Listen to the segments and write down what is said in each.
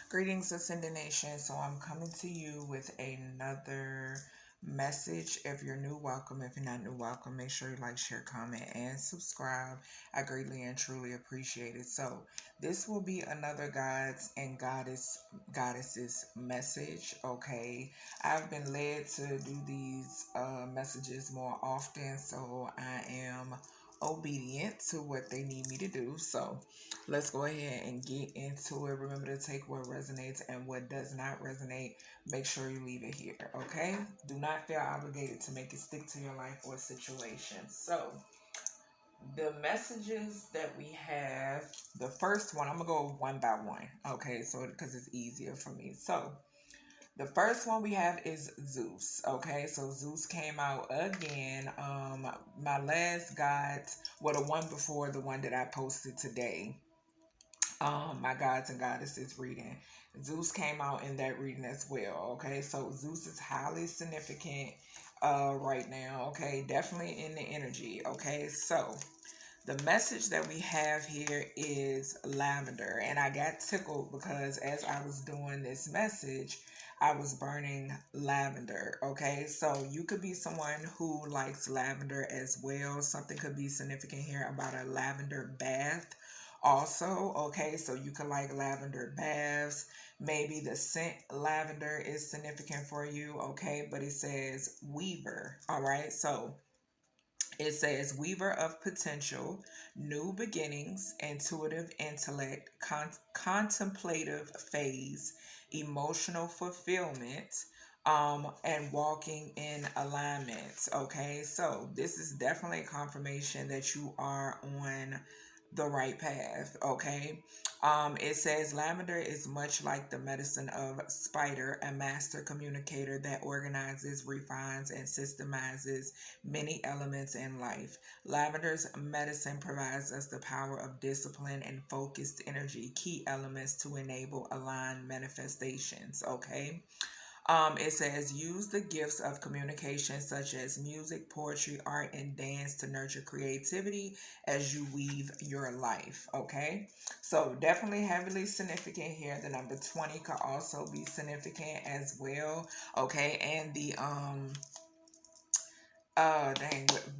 Greetings, Ascended Nation. So I'm coming to you with another message. If you're new, welcome. If you're not new, welcome. Make sure you like, share, comment, and subscribe. I greatly and truly appreciate it. So this will be another gods and goddesses message. Okay, I've been led to do these messages more often, so I am obedient to what they need me to do. So let's go ahead and get into it. Remember to take what resonates and what does not resonate. Make sure you leave it here, okay? Do not feel obligated to make it stick to your life or situation. So, the messages that we have, the first one, I'm going to go one by one, okay? So, because it's easier for me. So, the first one we have is Zeus. Okay, so Zeus came out again. My last god, well, the one before the one that I posted today, my gods and goddesses reading. Zeus came out in that reading as well. Okay, so Zeus is highly significant right now. Okay, definitely in the energy. Okay, so the message that we have here is lavender, and I got tickled because as I was doing this message, I was burning lavender. Okay, so you could be someone who likes lavender as well. Something could be significant here about a lavender bath also. Okay, so you could like lavender baths. Maybe the scent lavender is significant for you. Okay, but it says weaver. All right, so it says weaver of potential, new beginnings, intuitive intellect, contemplative phase, emotional fulfillment, and walking in alignment. Okay, so this is definitely a confirmation that you are on the right path. Okay, it says lavender is much like the medicine of spider, a master communicator that organizes, refines, and systemizes many elements in life. Lavender's medicine provides us the power of discipline and focused energy, key elements to enable aligned manifestations. Okay. It says use the gifts of communication such as music, poetry, art, and dance to nurture creativity as you weave your life. Okay, so definitely heavily significant here. The number 20 could also be significant as well. Okay, and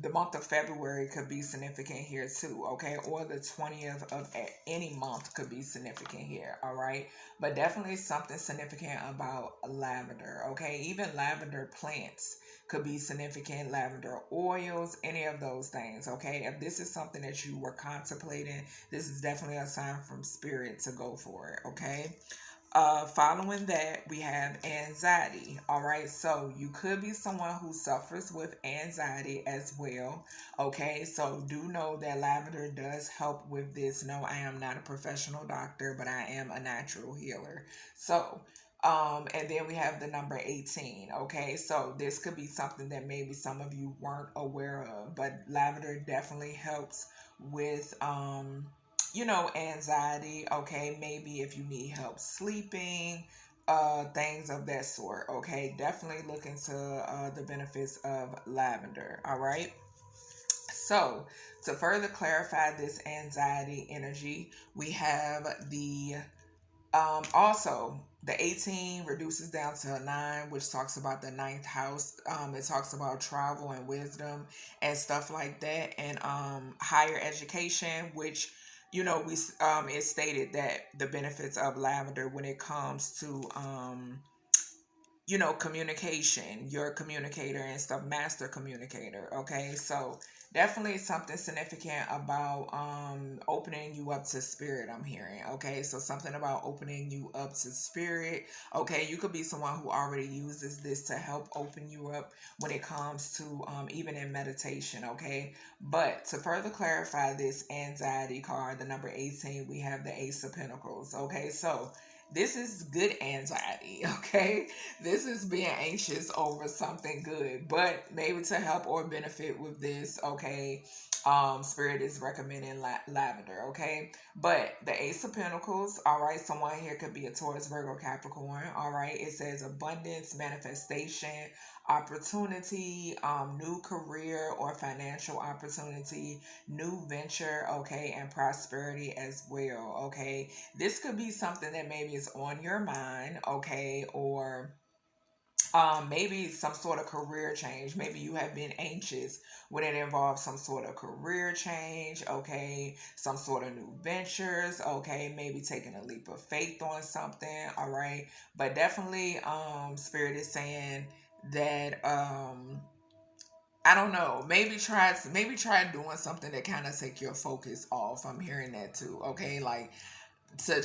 the month of February could be significant here too, okay? Or the 20th of any month could be significant here, all right? But definitely something significant about lavender, okay? Even lavender plants could be significant, lavender oils, any of those things, okay? If this is something that you were contemplating, this is definitely a sign from spirit to go for it, okay? Following that, we have anxiety. All right, so you could be someone who suffers with anxiety as well. Okay, so do know that lavender does help with this. No, I am not a professional doctor, but I am a natural healer. So, and then we have the number 18. Okay, so this could be something that maybe some of you weren't aware of, but lavender definitely helps with anxiety. Okay, maybe if you need help sleeping, things of that sort. Okay, definitely look into the benefits of lavender. All right, so to further clarify this anxiety energy, we have the also the 18 reduces down to a 9, which talks about the ninth house. It talks about travel and wisdom and stuff like that, and higher education, which we it stated that the benefits of lavender when it comes to communication, your communicator and stuff, master communicator. Okay, so definitely something significant about opening you up to spirit, I'm hearing. Okay, so something about opening you up to spirit. Okay, you could be someone who already uses this to help open you up when it comes to even in meditation. Okay, but to further clarify this anxiety card, the number 18, we have the Ace of Pentacles. Okay, so this is good anxiety. Okay, this is being anxious over something good, but maybe to help or benefit with this. Okay, Spirit is recommending lavender, okay? But the Ace of Pentacles, all right, someone here could be a Taurus, Virgo, Capricorn, all right? It says abundance, manifestation, opportunity, new career or financial opportunity, new venture, okay, and prosperity as well, okay? This could be something that maybe is on your mind, okay, or maybe some sort of career change. Maybe you have been anxious when it involves some sort of career change, okay, some sort of new ventures, okay, maybe taking a leap of faith on something, all right. But definitely, Spirit is saying that I don't know. Maybe try doing something that kind of take your focus off. I'm hearing that too. Okay, like to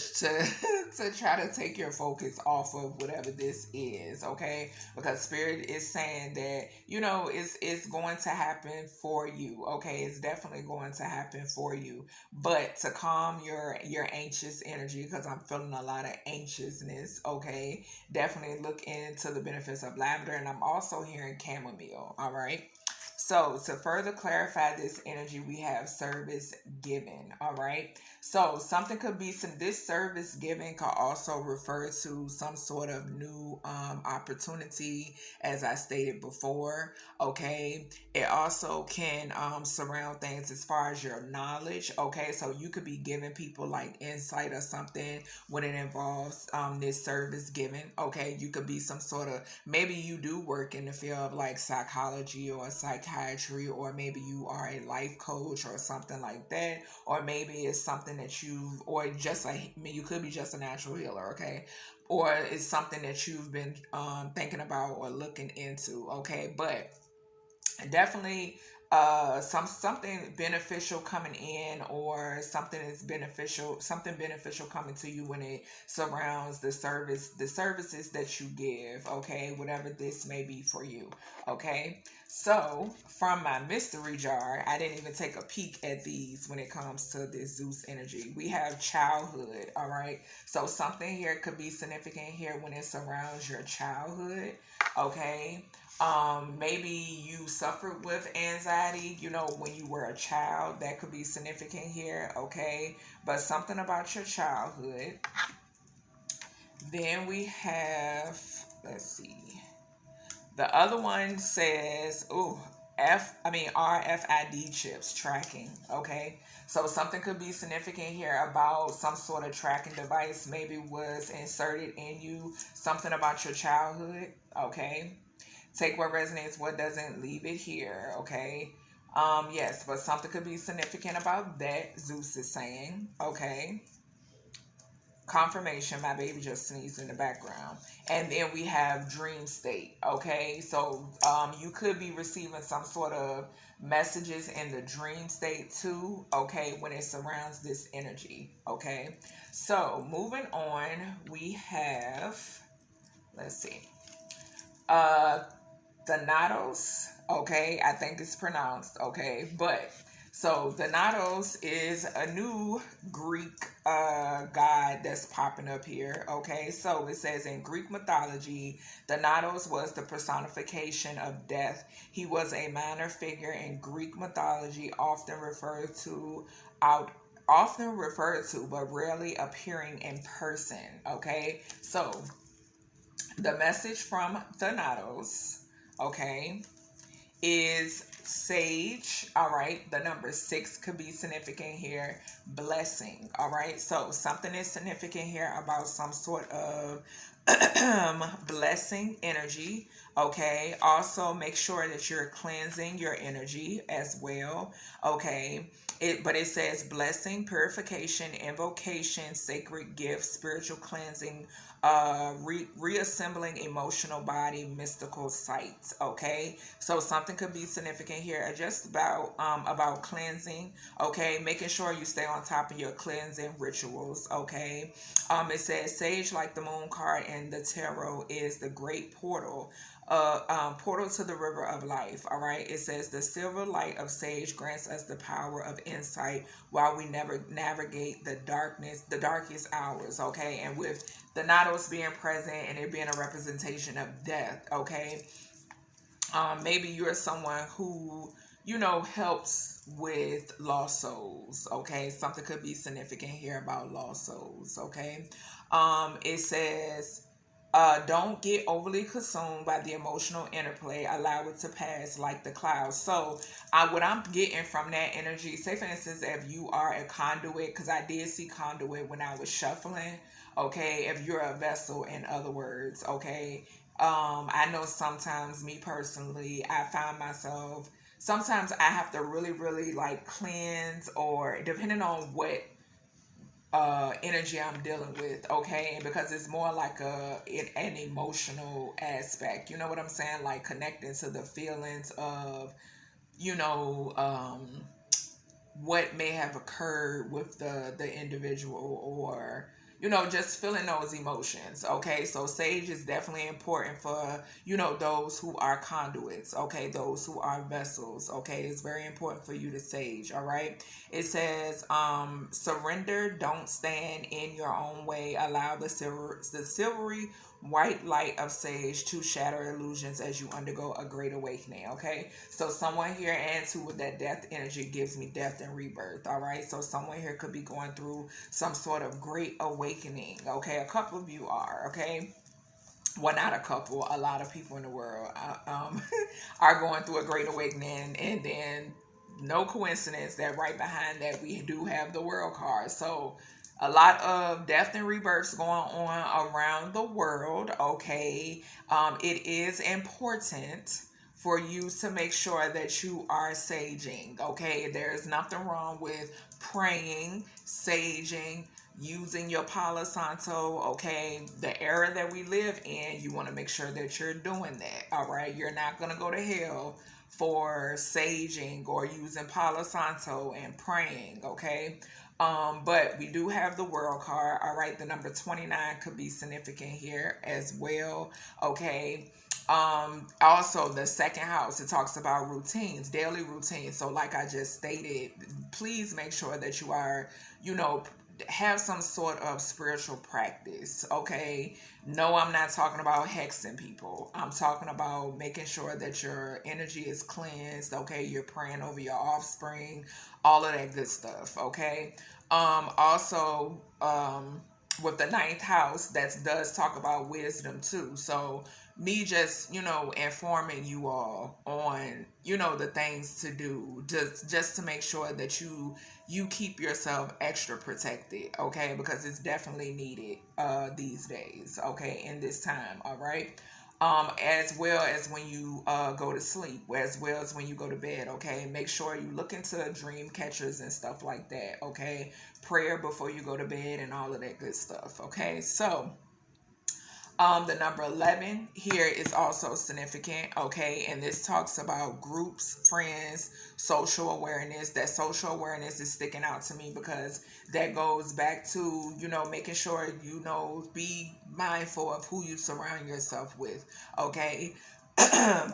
to try to take your focus off of whatever this is, okay? Because Spirit is saying that, you know, it's going to happen for you, okay? It's definitely going to happen for you. But to calm your anxious energy, because I'm feeling a lot of anxiousness, okay? Definitely look into the benefits of lavender, and I'm also hearing chamomile, all right? So to further clarify this energy, we have service given, all right? So something could be this service given could also refer to some sort of new opportunity, as I stated before, okay? It also can surround things as far as your knowledge, okay? So you could be giving people like insight or something when it involves this service given, okay? You could be some sort of, maybe you do work in the field of like psychology or psychiatry, or maybe you are a life coach or something like that, or maybe it's something that or just like, I mean, you could be just a natural healer, okay? Or it's something that you've been thinking about or looking into, okay? But definitely something beneficial coming in, or something beneficial coming to you when it surrounds the services that you give, okay, whatever this may be for you, okay. So from my mystery jar, I didn't even take a peek at these when it comes to this Zeus energy. We have childhood, all right. So something here could be significant here when it surrounds your childhood, okay. Maybe you suffered with anxiety, you know, when you were a child. That could be significant here, okay? But something about your childhood. Then we have, let's see. The other one says, RFID chips tracking, okay? So something could be significant here about some sort of tracking device maybe was inserted in you, something about your childhood, okay? Take what resonates, what doesn't, leave it here, okay? Yes, but something could be significant about that, Zeus is saying, okay? Confirmation, my baby just sneezed in the background. And then we have dream state, okay? So you could be receiving some sort of messages in the dream state too, okay, when it surrounds this energy, okay? So moving on, we have, let's see, Thanatos, okay, I think it's pronounced, okay, but so Thanatos is a new Greek god that's popping up here, okay. So it says in Greek mythology, Thanatos was the personification of death. He was a minor figure in Greek mythology, often referred to, but rarely appearing in person, okay. So the message from Thanatos, okay, is sage, all right. The number 6 could be significant here. Blessing, all right. So something is significant here about some sort of blessing energy, okay. Also make sure that you're cleansing your energy as well, okay. But it says blessing, purification, invocation, sacred gift, spiritual cleansing, reassembling emotional body, mystical sights, okay. So something could be significant here just about cleansing, okay. Making sure you stay on top of your cleansing rituals, okay. It says sage, like the moon card in the tarot, is the great portal to the river of life, all right. It says the silver light of sage grants us the power of insight while we never navigate the darkest hours, okay. And with the Thanatos being present and it being a representation of death, okay, maybe you're someone who you know, helps with lost souls. Okay, something could be significant here about lost souls. Okay, it says, don't get overly consumed by the emotional interplay. Allow it to pass like the clouds. So, what I'm getting from that energy, say for instance, if you are a conduit, because I did see conduit when I was shuffling. Okay, if you're a vessel, in other words. Okay, I know sometimes, me personally, I find myself, sometimes I have to really, really like cleanse, or depending on what energy I'm dealing with, okay? And because it's more like an emotional aspect, you know what I'm saying? Like connecting to the feelings of, you know, what may have occurred with the individual, or you know, just feeling those emotions. Okay, so sage is definitely important for, you know, those who are conduits. Okay, those who are vessels. Okay, it's very important for you to sage. All right, it says surrender, don't stand in your own way, allow the silvery white light of sage to shatter illusions as you undergo a great awakening. Okay, so someone here, and too, with that death energy, gives me death and rebirth. All right, so someone here could be going through some sort of great awakening. Okay, a couple of you are. Okay, well, not a couple, a lot of people in the world are going through a great awakening. And then no coincidence that right behind that we do have the world card. So a lot of death and rebirths going on around the world. Okay, it is important for you to make sure that you are saging. Okay, there's nothing wrong with praying, saging, using your Palo Santo. Okay, the era that we live in, you want to make sure that you're doing that. All right, you're not going to go to hell for saging or using Palo Santo and praying. Okay, but we do have the world card. All right, the number 29 could be significant here as well. Okay, also the second house, it talks about routines, daily routines. So like I just stated, please make sure that you are, you know, have some sort of spiritual practice. Okay, no, I'm not talking about hexing people. I'm talking about making sure that your energy is cleansed. Okay, you're praying over your offspring, all of that good stuff. Okay, also, with the ninth house, that does talk about wisdom too. So me just, you know, informing you all on, you know, the things to do, just to make sure that you keep yourself extra protected. Okay, because it's definitely needed these days. Okay, in this time. All right, as well as when you go to sleep, as well as when you go to bed. Okay, make sure you look into dream catchers and stuff like that. Okay, prayer before you go to bed and all of that good stuff. Okay, so the number 11 here is also significant. Okay, and this talks about groups, friends, social awareness. That social awareness is sticking out to me because that goes back to, you know, making sure, you know, be mindful of who you surround yourself with. Okay,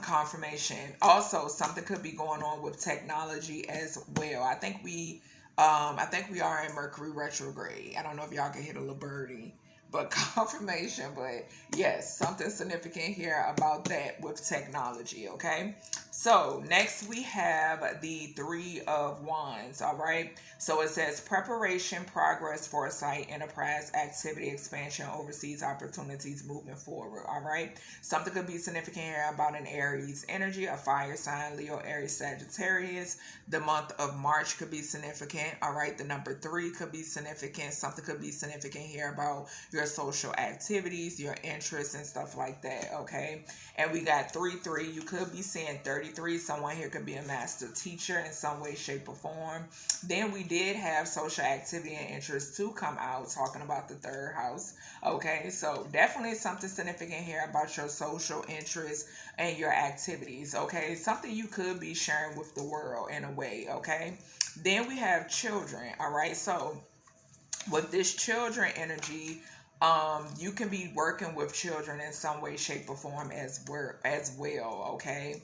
confirmation. Also, something could be going on with technology as well. I think we are in Mercury retrograde. I don't know if y'all can hit a little birdie, but confirmation. But yes, something significant here about that with technology. Okay, so next we have the Three of Wands. All right, so it says preparation, progress, foresight, enterprise, activity, expansion, overseas opportunities, moving forward. All right, something could be significant here about an Aries energy, a fire sign, Leo, Aries, Sagittarius. The month of March could be significant. All right, the number 3 could be significant. Something could be significant here about your social activities, your interests, and stuff like that. Okay, and we got 3-3. You could be seeing 33. Someone here could be a master teacher in some way, shape, or form. Then we did have social activity and interest to come out, talking about the third house. Okay, so definitely something significant here about your social interests and your activities. Okay, something you could be sharing with the world in a way. Okay, then we have children. All right, so with this children energy, you can be working with children in some way, shape, or form as well. Okay,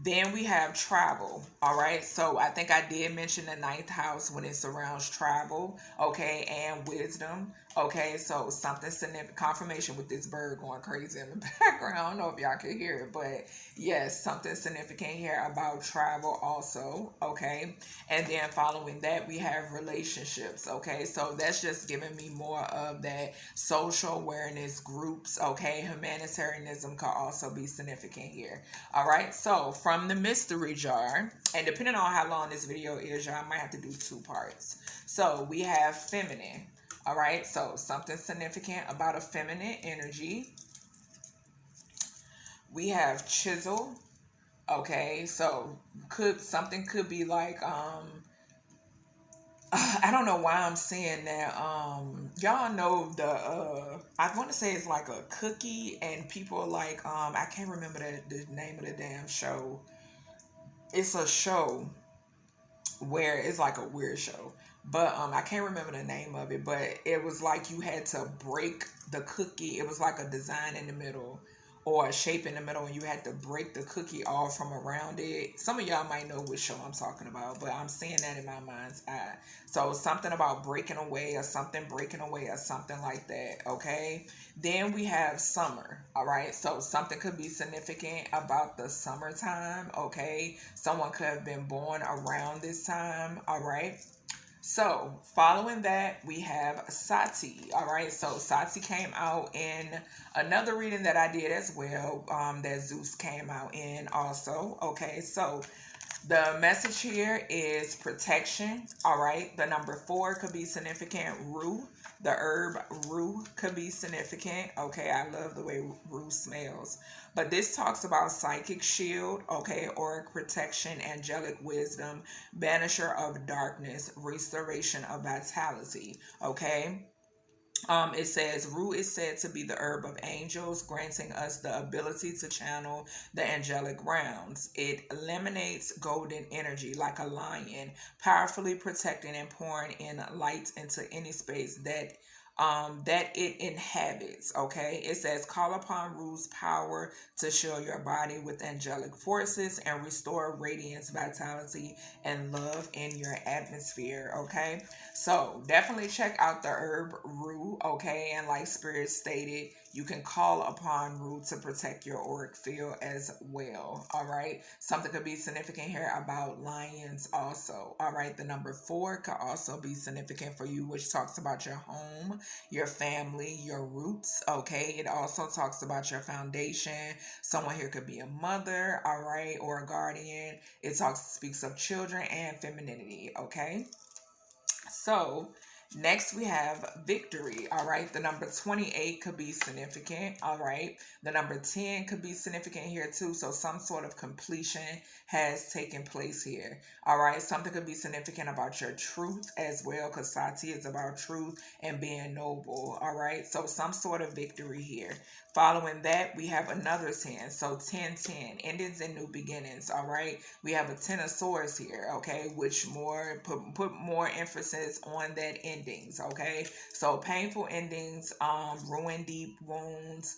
then we have travel. All right, so I think I did mention the ninth house when it surrounds travel. Okay, and wisdom. Okay, so something significant, confirmation with this bird going crazy in the background. I don't know if y'all can hear it, but yes, something significant here about travel also. Okay, and then following that, we have relationships. Okay, so that's just giving me more of that social awareness groups. Okay, humanitarianism could also be significant here. All right, so from the mystery jar, and depending on how long this video is, y'all might have to do 2 parts. So we have feminine. All right, so something significant about a feminine energy. We have chisel. Okay, so something could be like I don't know why I'm saying that. Y'all know the I want to say it's like a cookie, and people like I can't remember the name of the damn show. It's a show where it's like a weird show, but I can't remember the name of it, but it was like you had to break the cookie. It was like a design in the middle or a shape in the middle, and you had to break the cookie off from around it. Some of y'all might know which show I'm talking about, but I'm seeing that in my mind's eye. So something about breaking away, or something breaking away, or something like that. Okay, then we have summer. All right, so something could be significant about the summertime. Okay, someone could have been born around this time. All right, so following that, we have Sati. All right, so Sati came out in another reading that I did as well, that Zeus came out in also. Okay, so the message here is protection. All right, the number 4 could be significant. Rue, the herb rue could be significant. Okay, I love the way rue smells. But this talks about psychic shield, okay, auric protection, angelic wisdom, banisher of darkness, restoration of vitality. Okay. It says rue is said to be the herb of angels, granting us the ability to channel the angelic realms. It eliminates golden energy like a lion, powerfully protecting and pouring in light into any space that it inhabits. Okay, it says call upon rue's power to shield your body with angelic forces and restore radiance, vitality, and love in your atmosphere. Okay, so definitely check out the herb rue. Okay, and like Spirit stated, you can call upon rue to protect your auric field as well. All right, something could be significant here about lions also. All right, the number 4 could also be significant for you, which talks about your home, your family, your roots. Okay, it also talks about your foundation. Someone here could be a mother, all right, or a guardian. It speaks of children and femininity. Okay, so next we have victory. All right, the number 28 could be significant. All right, the number 10 could be significant here too. So some sort of completion has taken place here. All right, something could be significant about your truth as well, because Sati is about truth and being noble. All right, so some sort of victory here. Following that, we have another 10. So 10, endings and new beginnings. All right, we have a 10 of swords here. Okay, which put more emphasis on that endings. Okay, so painful endings, ruin, deep wounds,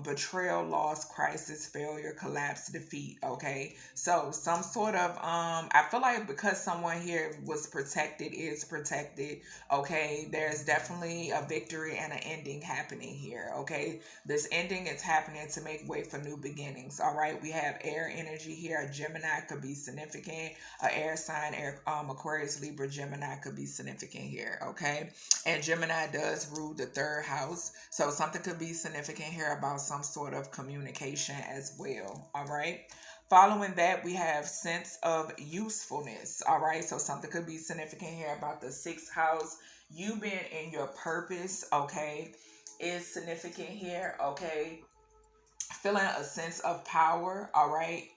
betrayal, loss, crisis, failure, collapse, defeat. Okay, so some sort of I feel like because someone here was protected, is protected. Okay, there's definitely a victory and an ending happening here. Okay, this ending is happening to make way for new beginnings. All right, we have air energy here. A Gemini could be significant. A air sign, Aquarius, Libra, Gemini could be significant here. Okay, and Gemini does rule the 3rd house, so something could be significant here about some sort of communication as well. All right, following that, we have sense of usefulness. All right, so something could be significant here about the 6th house. You being in your purpose, okay, is significant here. Okay, feeling a sense of power. All right,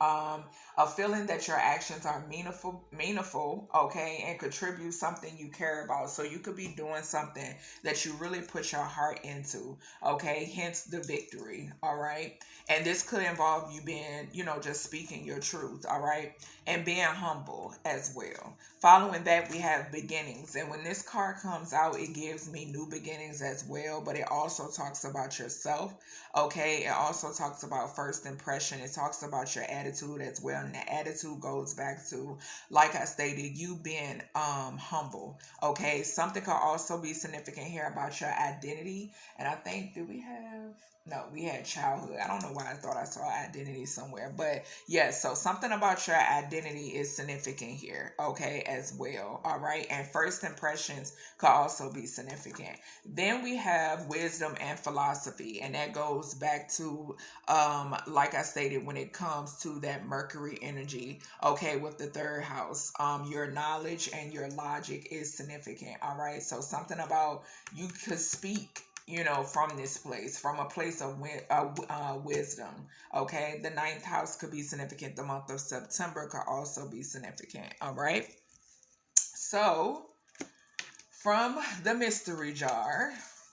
a feeling that your actions are meaningful, okay, and contribute something you care about. So you could be doing something that you really put your heart into. Okay, hence the victory. All right, and this could involve you being, just speaking your truth. All right, and being humble as well. Following that, we have beginnings, and when this card comes out, it gives me new beginnings as well, but it also talks about yourself. Okay, it also talks talks about first impression. It talks about your attitude as well. And the attitude goes back to, like I stated, you being humble. Okay. Something could also be significant here about your identity. And I think, did we have... No, we had childhood. I don't know why I thought I saw identity somewhere. But yes, so something about your identity is significant here, okay, as well. All right. And first impressions could also be significant. Then we have wisdom and philosophy. And that goes back to, like I stated, when it comes to that Mercury energy, okay, with the third house, your knowledge and your logic is significant. All right. So something about you could speak, you know, from this place, from a place of wisdom. Okay. The ninth house could be significant. The month of September could also be significant. All right. So from the mystery jar,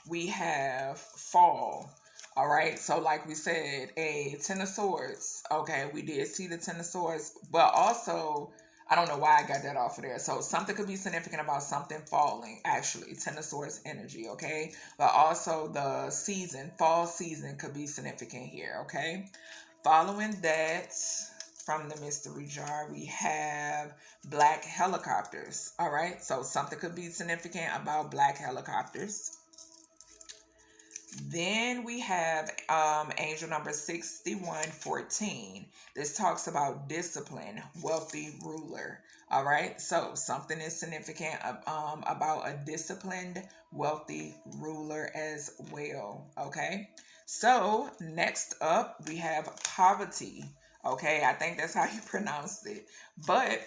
we have fall. All right. So like we said, a Ten of Swords. Okay. We did see the Ten of Swords, but also, I don't know why I got that off of there. So something could be significant about something falling, actually. Ten of Swords energy, okay? But also the season, fall season could be significant here, okay? Following that, from the mystery jar, we have black helicopters, all right? So something could be significant about black helicopters. Then we have angel number 6114. This talks about discipline, wealthy ruler. All right. So something is significant about a disciplined, wealthy ruler as well. Okay. So next up, we have poverty. Okay. I think that's how you pronounce it. But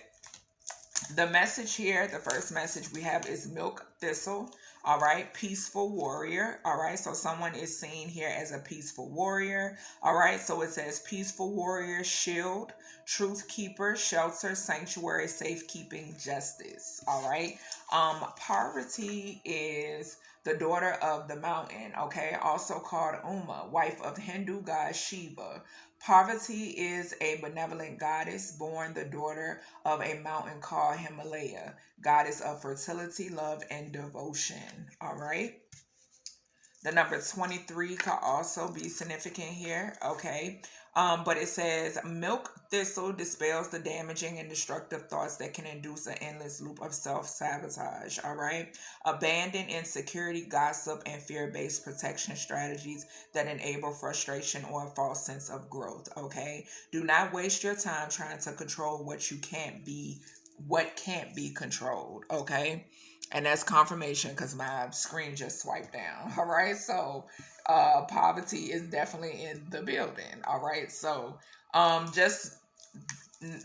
the message here, the first message we have is milk thistle. All right. Peaceful warrior. All right. So someone is seen here as a peaceful warrior. All right. So it says peaceful warrior, shield, truth keeper, shelter, sanctuary, safekeeping, justice. All right. Parvati is the daughter of the mountain. Okay. Also called Uma, wife of Hindu god Shiva. Parvati is a benevolent goddess born the daughter of a mountain called Himalaya, goddess of fertility, love, and devotion. All right. The number 23 could also be significant here, okay? But it says, milk thistle dispels the damaging and destructive thoughts that can induce an endless loop of self-sabotage, all right? Abandon insecurity, gossip, and fear-based protection strategies that enable frustration or a false sense of growth, okay? Do not waste your time trying to control what can't be controlled, okay? And that's confirmation because my screen just swiped down. All right. So poverty is definitely in the building. All right. So just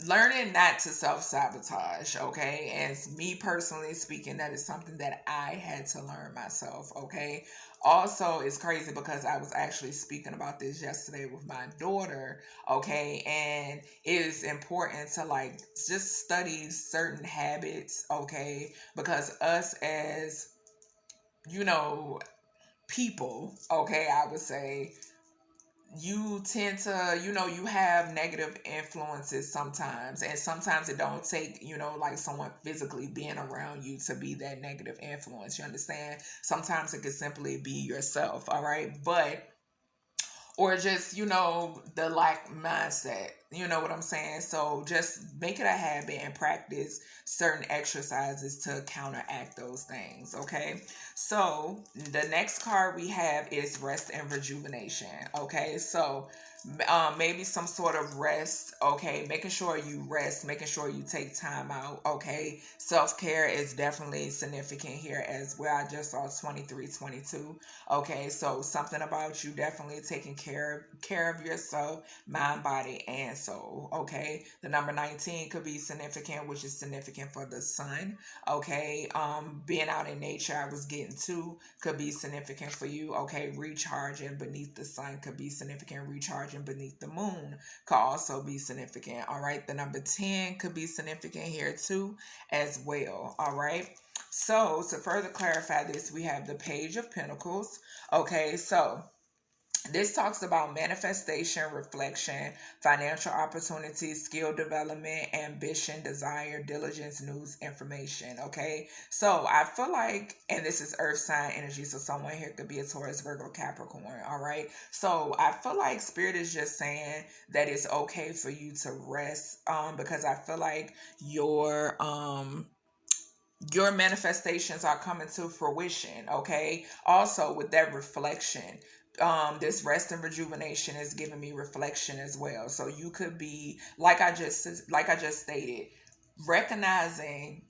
learning not to self-sabotage, okay? And me personally speaking, that is something that I had to learn myself, okay? Also, it's crazy because I was actually speaking about this yesterday with my daughter, okay? And it is important to like just study certain habits, okay? Because us as, you know, people, okay, I would say, you tend to, you know, you have negative influences sometimes, and sometimes it don't take, you know, like someone physically being around you to be that negative influence. You understand? Sometimes it could simply be yourself. All right. But or just, you know, the lack mindset, you know what I'm saying? So just make it a habit and practice certain exercises to counteract those things, okay? So the next card we have is rest and rejuvenation, okay? So maybe some sort of rest, okay? Making sure you rest, making sure you take time out, okay? Self-care is definitely significant here as well. I just saw 2322. Okay, so something about you definitely taking care of yourself, mind, body, and soul. Okay, the number 19 could be significant, which is significant for the sun. Okay, being out in nature, I was getting to, could be significant for you. Okay, recharging beneath the sun could be significant. Recharging beneath the moon could also be significant. All right, the number 10 could be significant here too, as well. All right. So to further clarify this, we have the Page of Pentacles. Okay, so This talks about manifestation, reflection, financial opportunities, skill development, ambition, desire, diligence, news, information. Okay. So I feel like, and this is earth sign energy. So someone here could be a Taurus, Virgo, Capricorn. All right. So I feel like spirit is just saying that it's okay for you to rest. Because I feel like your manifestations are coming to fruition. Okay. Also with that reflection, this rest and rejuvenation is giving me reflection as well. So you could be, like I just stated, recognizing,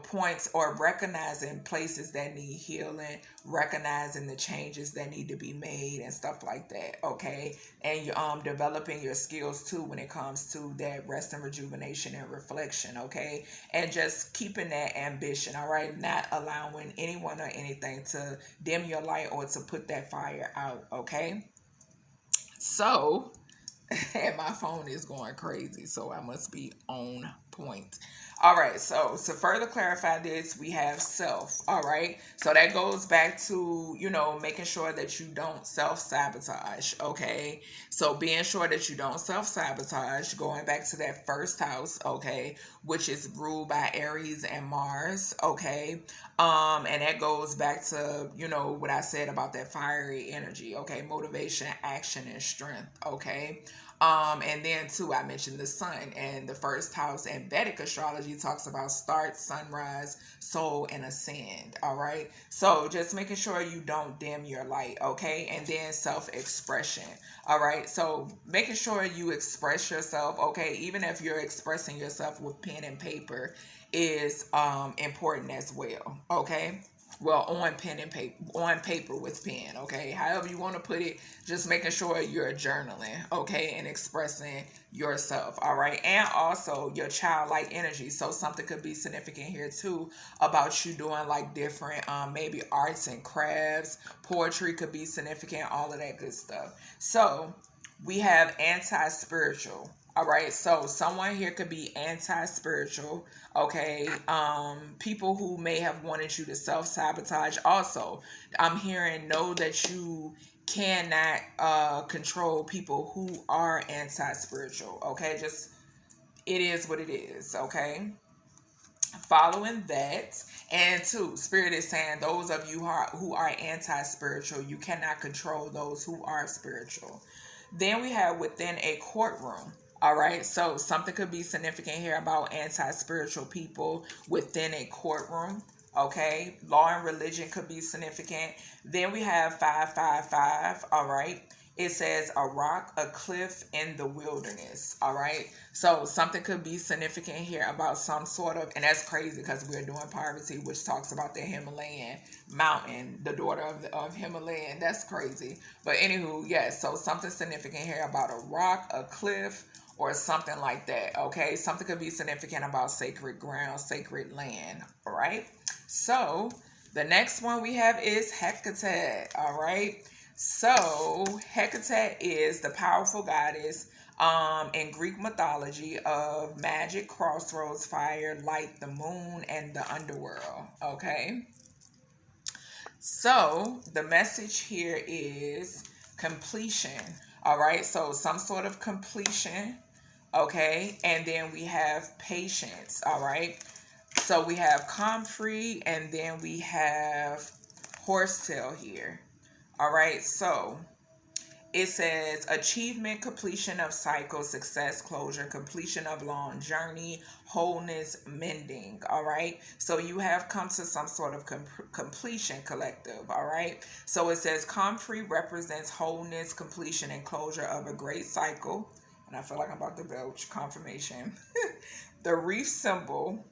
points, or recognizing places that need healing, recognizing the changes that need to be made and stuff like that. Okay. And you developing your skills too when it comes to that rest and rejuvenation and reflection. Okay. And just keeping that ambition. All right. Not allowing anyone or anything to dim your light or to put that fire out. Okay. So, and my phone is going crazy, so I must be on point. All right, so to further clarify this, we have self. All right, so that goes back to, making sure that you don't self-sabotage. Okay, so being sure that you don't self-sabotage, going back to that first house, okay, which is ruled by Aries and Mars. Okay, and that goes back to, what I said about that fiery energy. Okay, motivation, action, and strength. Okay. And then too, I mentioned the sun, and the first house in Vedic astrology talks about start, sunrise, soul, and ascend. All right. So just making sure you don't dim your light. Okay. And then self-expression. All right. So making sure you express yourself. Okay. Even if you're expressing yourself with pen and paper is important as well. Okay. Well, on pen and paper, on paper with pen. Okay. However you want to put it, just making sure you're journaling. Okay. And expressing yourself. All right. And also your childlike energy. So something could be significant here too about you doing like different, maybe arts and crafts. Poetry could be significant. All of that good stuff. So we have anti-spiritual. All right, so someone here could be anti-spiritual, okay? People who may have wanted you to self-sabotage. Also, I'm hearing know that you cannot control people who are anti-spiritual, okay? Just, it is what it is, okay? Following that, and two, spirit is saying those of you who are anti-spiritual, you cannot control those who are spiritual. Then we have within a courtroom. All right, so something could be significant here about anti-spiritual people within a courtroom. Okay, law and religion could be significant. Then we have 555. All right, it says a rock, a cliff in the wilderness. All right, so something could be significant here about some sort of, and that's crazy because we're doing Parvati, which talks about the Himalayan mountain, the daughter of Himalayan. That's crazy. But anywho, yes, so something significant here about a rock, a cliff, or something like that. Okay, something could be significant about sacred ground, sacred land. All right, so the next one we have is Hecate. All right, so Hecate is the powerful goddess in Greek mythology of magic, crossroads, fire, light, the moon, and the underworld. Okay, so the message here is completion. All right, so some sort of completion. Okay, and then we have patience. All right, so we have comfrey, and then we have horsetail here. All right, so it says achievement, completion of cycle, success, closure, completion of long journey, wholeness, mending. All right, so you have come to some sort of completion collective. All right, so it says comfrey represents wholeness, completion, and closure of a great cycle. And I feel like I'm about to belch. Confirmation. The reef symbol.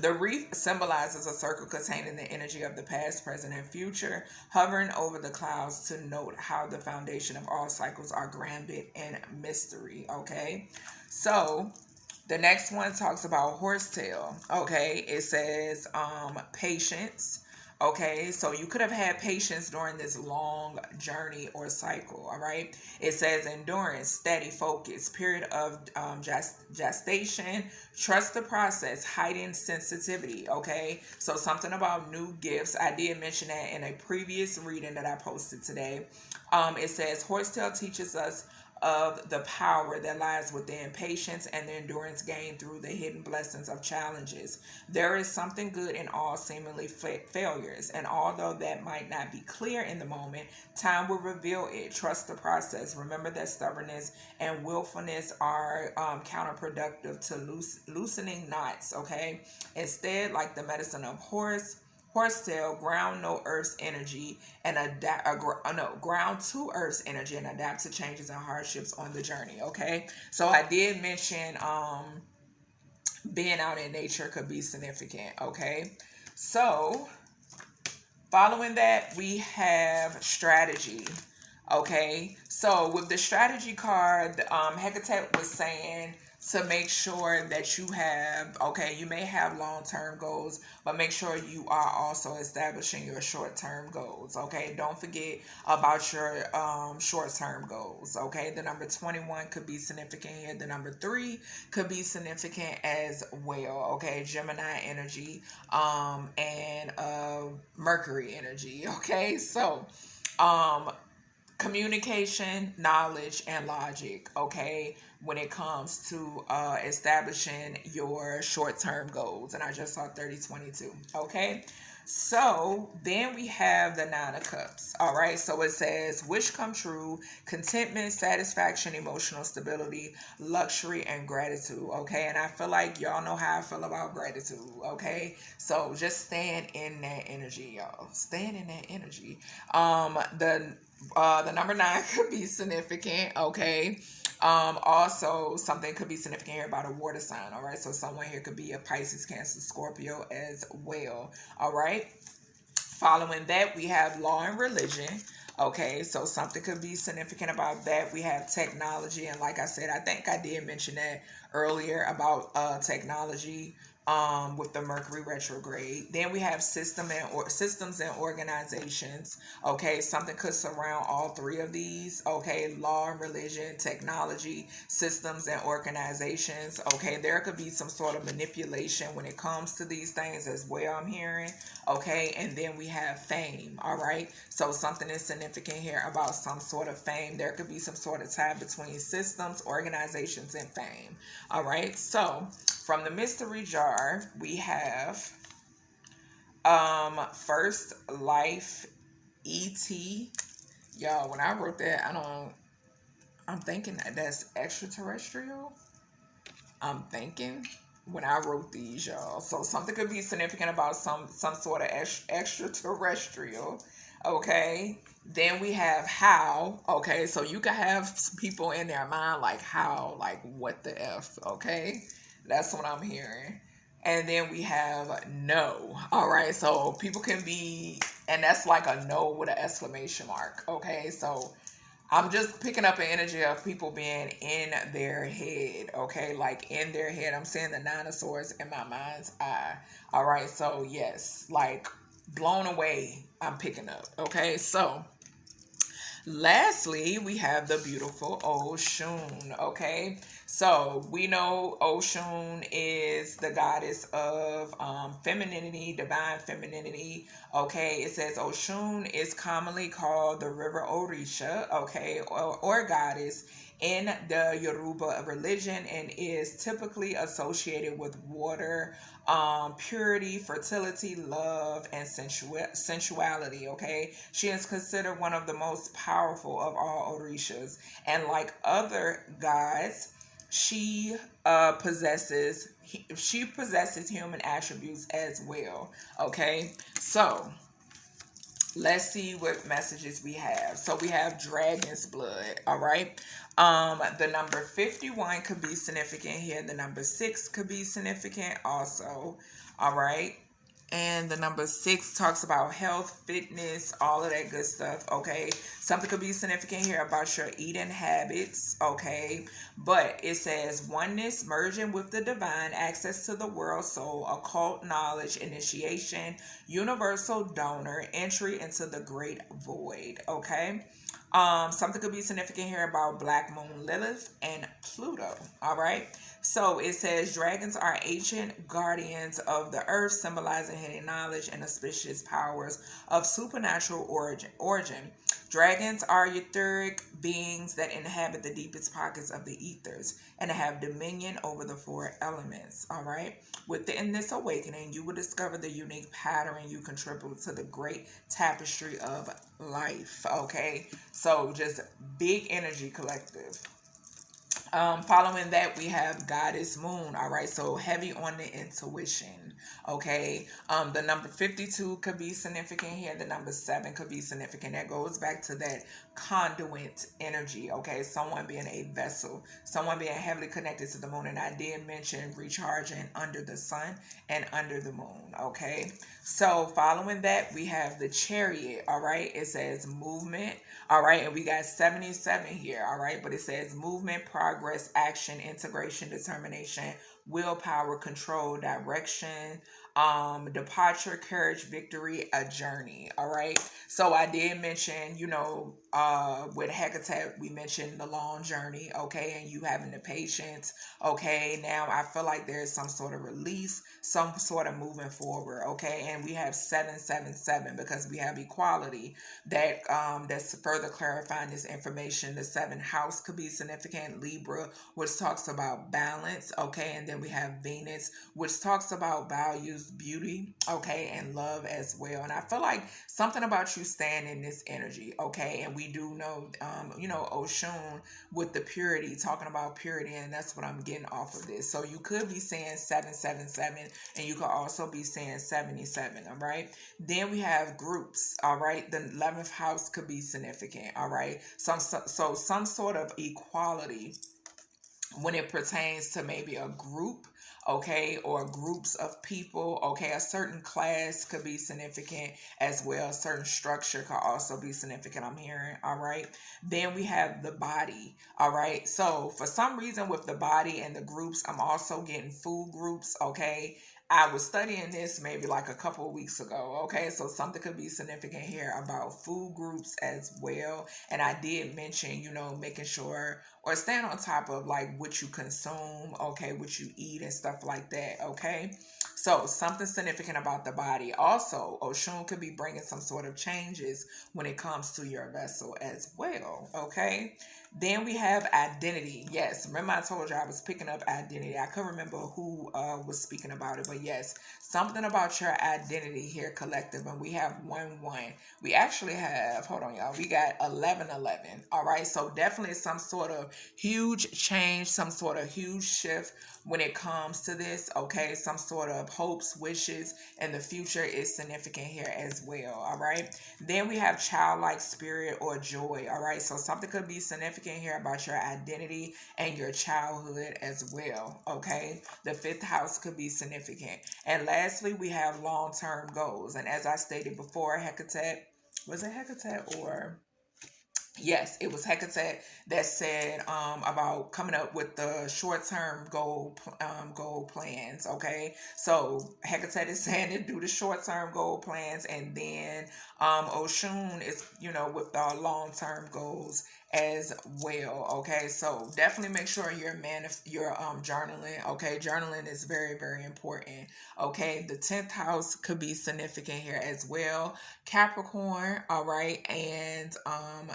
The reef symbolizes a circle containing the energy of the past, present, and future, hovering over the clouds to note how the foundation of all cycles are grounded in mystery. Okay, so the next one talks about horsetail. Okay, it says patience. Okay, so you could have had patience during this long journey or cycle. All right, it says endurance, steady focus, period of gestation, trust the process, heightened sensitivity. Okay, so something about new gifts. I did mention that in a previous reading that I posted today. It says horsetail teaches us of the power that lies within patience and the endurance gained through the hidden blessings of challenges. There is something good in all seemingly failures, and although that might not be clear in the moment, time will reveal it. Trust the process. Remember that stubbornness and willfulness are counterproductive to loosening knots. Okay, instead, like the medicine of horsetail, ground no Earth's energy and ground to Earth's energy and adapt to changes and hardships on the journey. Okay, so I did mention being out in nature could be significant. Okay, so following that, we have strategy. Okay, so with the strategy card, Hecate was saying to make sure that you have, okay, you may have long-term goals, but make sure you are also establishing your short-term goals. Okay, don't forget about your short-term goals. Okay, the number 21 could be significant here. The number 3 could be significant as well. Okay, Gemini energy and Mercury energy. Okay, so communication, knowledge, and logic, okay, when it comes to establishing your short-term goals. And I just saw 3022, okay? So then we have the 9 of Cups, all right? So it says, wish come true, contentment, satisfaction, emotional stability, luxury, and gratitude, okay? And I feel like y'all know how I feel about gratitude, okay? So just stand in that energy, y'all. Stand in that energy. The number 9 could be significant, okay? Also, something could be significant here about a water sign, all right? So someone here could be a Pisces, Cancer, Scorpio as well, all right? Following that, we have law and religion. Okay, so something could be significant about that. We have technology, and like I said, I think I did mention that earlier about technology with the Mercury retrograde. Then we have systems and organizations. Okay, something could surround all 3 of these. Okay, law and religion, technology, systems and organizations. Okay, there could be some sort of manipulation when it comes to these things as well, I'm hearing. Okay, and then we have fame. All right, so something is significant here about some sort of fame. There could be some sort of tie between systems, organizations, and fame. All right, so from the mystery jar, we have First Life ET. Y'all, when I wrote that, I'm thinking that's extraterrestrial. I'm thinking when I wrote these, y'all. So something could be significant about some sort of extraterrestrial. Okay. Then we have how. Okay. So you can have some people in their mind like how, like what the F. Okay. That's what I'm hearing. And then we have no. All right. So people can be, and that's like a no with an exclamation mark. Okay. So I'm just picking up an energy of people being in their head. Okay. Like in their head. I'm seeing the 9 of Swords in my mind's eye. All right. So yes, like blown away. I'm picking up. Okay. So lastly, we have the beautiful Oshun, okay? So we know Oshun is the goddess of femininity, divine femininity, okay? It says Oshun is commonly called the river Orisha, okay, or goddess in the Yoruba religion and is typically associated with water, purity, fertility, love, and sensuality, okay? She is considered one of the most powerful of all Orishas, and like other gods, she possesses human attributes as well, okay? So let's see what messages we have. So we have dragon's blood, all right? The number 51 could be significant here. The number 6 could be significant also, all right? And the number 6 talks about health, fitness, all of that good stuff. Okay. Something could be significant here about your eating habits. Okay. But it says oneness, merging with the divine, access to the world soul, occult knowledge, initiation, universal donor, entry into the great void. Okay. Something could be significant here about Black Moon Lilith and Pluto. All right. So it says dragons are ancient guardians of the earth, symbolizing hidden knowledge and auspicious powers of supernatural origin. Dragons are etheric beings that inhabit the deepest pockets of the ethers and have dominion over the four elements. All right. Within this awakening, you will discover the unique pattern you contribute to the great tapestry of life. Okay. So just big energy collective. Following that, we have Goddess Moon. All right, so heavy on the intuition. Okay, the number 52 could be significant here. The number 7 could be significant. That goes back to that conduit energy. Okay, someone being a vessel, someone being heavily connected to the moon. And I did mention recharging under the sun and under the moon. Okay, so following that, we have the Chariot. All right, it says movement. All right, and we got 77 here. All right, but it says movement, progress, action, integration, determination, willpower, control, direction, departure, courage, victory, a journey. All right, so I did mention, with Hecate, we mentioned the long journey. Okay, and you having the patience. Okay, now I feel like there's some sort of release, some sort of moving forward. Okay, and we have 777 because we have equality. That's further clarifying this information. The 7th house could be significant. Libra, which talks about balance. Okay, and then we have Venus, which talks about values, beauty, okay, and love as well. And I feel like something about you staying in this energy. Okay, and we do know, Oshun with the purity, talking about purity, and that's what I'm getting off of this. So you could be saying 777, and you could also be saying 77. All right. Then we have groups. All right. The 11th house could be significant. All right. So some sort of equality when it pertains to maybe a group, okay, or groups of people, okay. A certain class could be significant as well. A certain structure could also be significant, I'm hearing. All right. Then we have the body. All right. So for some reason with the body and the groups, I'm also getting food groups, okay. I was studying this maybe like a couple of weeks ago. Okay, so something could be significant here about food groups as well. And I did mention, making sure or staying on top of like what you consume, okay, what you eat and stuff like that. Okay, so something significant about the body. Also, Oshun could be bringing some sort of changes when it comes to your vessel as well. Okay. Then we have identity. Yes, remember I told you I was picking up identity. I couldn't remember who was speaking about it, but yes, something about your identity here, collective. And we have 1-1. We actually have, hold on, y'all. We got 11-11. All right, so definitely some sort of huge change, some sort of huge shift when it comes to this. Okay, some sort of hopes, wishes, and the future is significant here as well. All right. Then we have childlike spirit or joy. All right, so something could be significant here about your identity and your childhood as well. Okay, the 5th house could be significant. And lastly, we have long-term goals. And as I stated before, Hecate, was it Hecate or... Yes, it was Hecate that said about coming up with the short-term goal plans. Okay, so Hecate is saying to do the short-term goal plans, and then Oshun is with the long-term goals as well. Okay, so definitely make sure you're journaling. Okay, journaling is very, very important. Okay, the 10th house could be significant here as well. Capricorn, all right, and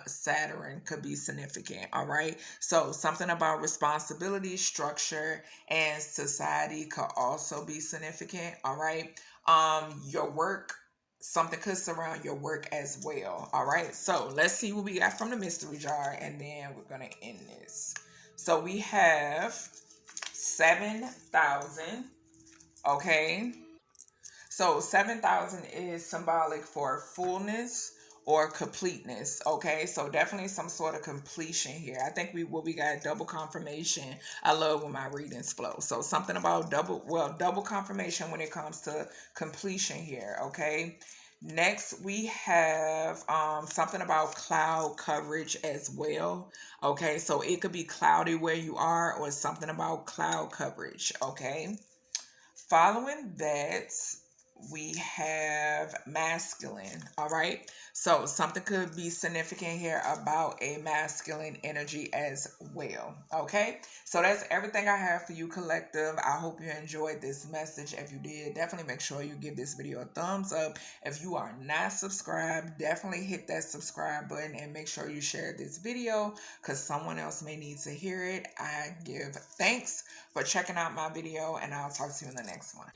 Saturn could be significant. All right, so something about responsibility, structure, and society could also be significant. All right, your work, something could surround your work as well. All right, so let's see what we got from the mystery jar, and then we're gonna end this. So we have 7,000. Okay, so 7,000 is symbolic for fullness or completeness. Okay, so definitely some sort of completion here. I think we got double confirmation. I love when my readings flow. So something about double confirmation when it comes to completion here. Okay. Next, we have something about cloud coverage as well. Okay, so it could be cloudy where you are, or something about cloud coverage. Okay. Following that, we have masculine. All right. So something could be significant here about a masculine energy as well. Okay. So that's everything I have for you, collective. I hope you enjoyed this message. If you did, definitely make sure you give this video a thumbs up. If you are not subscribed, definitely hit that subscribe button and make sure you share this video because someone else may need to hear it. I give thanks for checking out my video, and I'll talk to you in the next one.